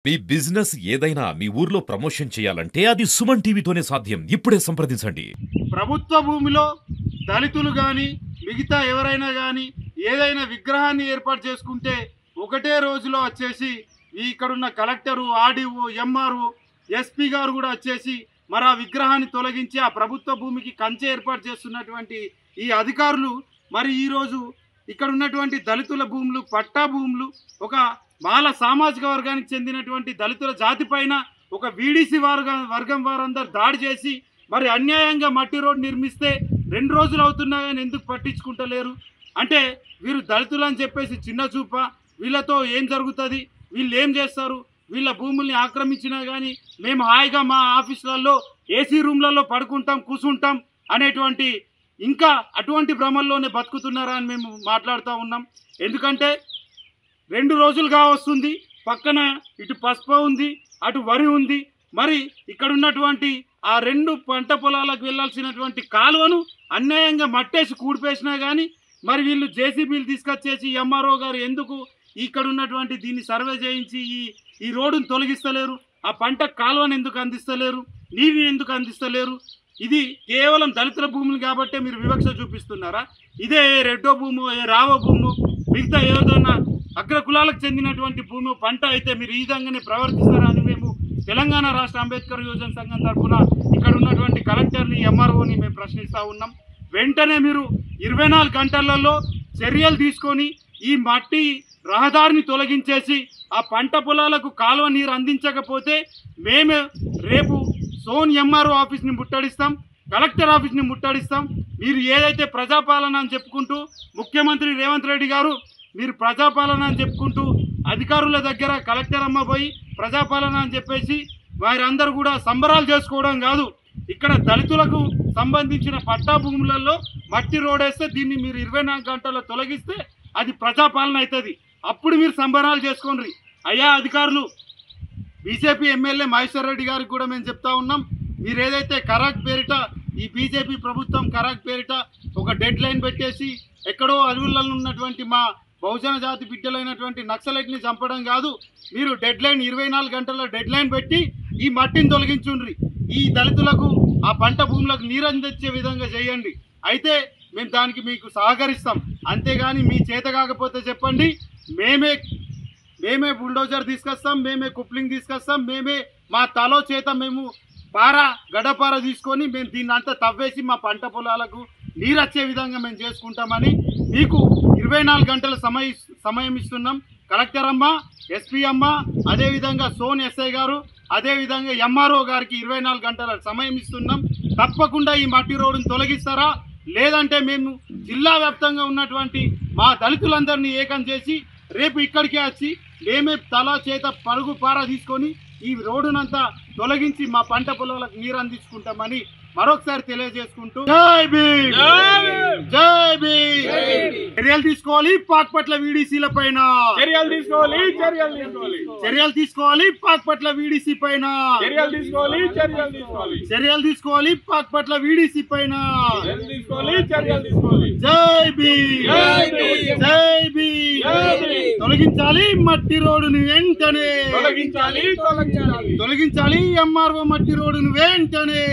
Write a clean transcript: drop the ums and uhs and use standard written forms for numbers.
మీ business ఏదైనా మీ ఊర్లో promotion చేయాలంటే అది సుమన్ టీవీతోనే సాధ్యం. ఇప్పుడే సంప్రదించండి. ప్రభుత్వ భూమిలో దళితులు కానీ మిగతా ఎవరైనా కానీ ఏదైనా విగ్రహాన్ని ఏర్పాటు చేసుకుంటే ఒకటే రోజులో వచ్చేసి ఇక్కడున్న కలెక్టరు, ఆర్డీఓ, ఎంఆర్ఓ, ఎస్పీ గారు కూడా వచ్చేసి మరి ఆ విగ్రహాన్ని తొలగించి ఆ ప్రభుత్వ భూమికి కంచె ఏర్పాటు చేస్తున్నటువంటి ఈ అధికారులు మరి ఈరోజు ఇక్కడ ఉన్నటువంటి దళితుల భూములు, పట్టా భూములు, ఒక మాల సామాజిక వర్గానికి చెందినటువంటి దళితుల జాతి పైన ఒక వీడీసీ వర్గం వారందరూ దాడి చేసి మరి అన్యాయంగా మట్టి రోడ్ నిర్మిస్తే 2 రోజులు అవుతున్నా కానీ ఎందుకు పట్టించుకుంటలేరు? అంటే వీరు దళితులు అని చెప్పేసి చిన్న చూప, వీళ్ళతో ఏం జరుగుతుంది, వీళ్ళు ఏం చేస్తారు, వీళ్ళ భూముల్ని ఆక్రమించినా కానీ మేము హాయిగా మా ఆఫీసులలో ఏసీ రూమ్లలో పడుకుంటాం, కూర్చుంటాం అనేటువంటి ఇంకా అటువంటి భ్రమల్లోనే బతుకుతున్నారా అని మేము మాట్లాడుతూ ఉన్నాం. ఎందుకంటే 2 రోజులుగా వస్తుంది, పక్కన ఇటు పసుపు ఉంది, అటు వరి ఉంది. మరి ఇక్కడ ఉన్నటువంటి ఆ 2 పంట పొలాలకు వెళ్ళాల్సినటువంటి కాలువను అన్యాయంగా మట్టేసి కూడిపేసినా కానీ మరి వీళ్ళు జేసీబీలు తీసుకొచ్చేసి ఎంఆర్ఓ గారు ఎందుకు ఇక్కడ ఉన్నటువంటి దీన్ని సర్వే చేయించి ఈ రోడ్డును తొలగిస్తలేరు? ఆ పంట కాలువను ఎందుకు అందిస్తలేరు? నీటిని ఎందుకు అందిస్తలేరు? ఇది కేవలం దళితుల భూములు కాబట్టే మీరు వివక్ష చూపిస్తున్నారా? ఇదే రెడ్డో భూమో, ఏ రావో భూమో, మిగతా ఏదైనా అగ్ర కులాలకు చెందినటువంటి భూమి పంట అయితే మీరు ఈ విధంగానే ప్రవర్తిస్తారా అని మేము తెలంగాణ రాష్ట్ర అంబేద్కర్ యువజన సంఘం తరఫున ఇక్కడ ఉన్నటువంటి కలెక్టర్ని, ఎంఆర్ఓని మేము ప్రశ్నిస్తూ ఉన్నాం. వెంటనే మీరు 24 గంటలలో చర్యలు తీసుకొని ఈ మట్టి రహదారిని తొలగించేసి ఆ పంట పొలాలకు కాలువ నీరు అందించకపోతే మేము రేపు సోన్ ఎంఆర్ఓ ఆఫీస్ని ముట్టడిస్తాం, కలెక్టర్ ఆఫీస్ని ముట్టడిస్తాం. మీరు ఏదైతే ప్రజాపాలన అని చెప్పుకుంటూ ముఖ్యమంత్రి రేవంత్ రెడ్డి గారు మీరు ప్రజాపాలన అని చెప్పుకుంటూ అధికారుల దగ్గర కలెక్టర్ అమ్మ పోయి ప్రజాపాలన అని చెప్పేసి వారందరూ కూడా సంబరాలు చేసుకోవడం కాదు. ఇక్కడ దళితులకు సంబంధించిన పట్టా భూములలో మట్టి రోడ్ వేస్తే దీన్ని మీరు 24 గంటల్లో తొలగిస్తే అది ప్రజాపాలన అవుతుంది. అప్పుడు మీరు సంబరాలు చేసుకోండి. అయ్యా అధికారులు, బీజేపీ ఎమ్మెల్యే మహేశ్వర్ రెడ్డి గారికి కూడా మేము చెప్తా ఉన్నాం, మీరు ఏదైతే కరాక్ పేరిట ఈ బీజేపీ ప్రభుత్వం కరాక్ పేరిట ఒక డెడ్ లైన్ పెట్టేసి ఎక్కడో అడవులలో ఉన్నటువంటి మా బహుజన జాతి బిడ్డలైనటువంటి నక్సలైట్ని చంపడం కాదు, మీరు డెడ్ లైన్ 24 గంటల డెడ్ లైన్ పెట్టి ఈ మట్టిని తొలగించుండ్రి. ఈ దళితులకు ఆ పంట భూములకు నీరు అందించే విధంగా చేయండి. అయితే మేము దానికి మీకు సహకరిస్తాం. అంతేగాని మీ చేత కాకపోతే చెప్పండి, మేమే బుల్డోజర్ తీసుకొస్తాం, మేమే కుప్లింగ్ తీసుకొస్తాం, మేమే మా తలో చేత మేము గడ్డపార తీసుకొని మేము దీన్ని అంతా తవ్వేసి మా పంట పొలాలకు నీరు వచ్చే విధంగా మేము చేసుకుంటామని మీకు 24 గంటల సమయం ఇస్తున్నాం. కలెక్టర్ అమ్మ, ఎస్పీ అమ్మ, అదేవిధంగా సోన్ ఎస్ఐ గారు, అదేవిధంగా ఎంఆర్ఓ గారికి 24 గంటల సమయం ఇస్తున్నాం. తప్పకుండా ఈ మట్టి రోడ్డును తొలగిస్తారా? లేదంటే మేము జిల్లా వ్యాప్తంగా ఉన్నటువంటి మా దళితులందరినీ ఏకం చేసి రేపు ఇక్కడికే వచ్చి మేమే తలా చేత పరుగు పార తీసుకొని ఈ రోడ్డునంతా తొలగించి మా పంట పొలాలకు నీరు అందించుకుంటామని మరొకసారి తెలియజేసుకుంటూ జై భీమ్, జై భీమ్. చర్యలు తీసుకోవాలి పాక్పట్ల వీడీసీల పైన, చర్యలు తీసుకోవాలి పాక్పట్ల వీడీసీ పైన, చర్యలు తీసుకోవాలి పాక్పట్ల వీడీసీ పైన. జై భీమ్, జై భీమ్. తొలగించాలి మట్టి రోడ్డును వెంటనే, తొలగించాలి ఎంఆర్ఓ మట్టి రోడ్డును వెంటనే.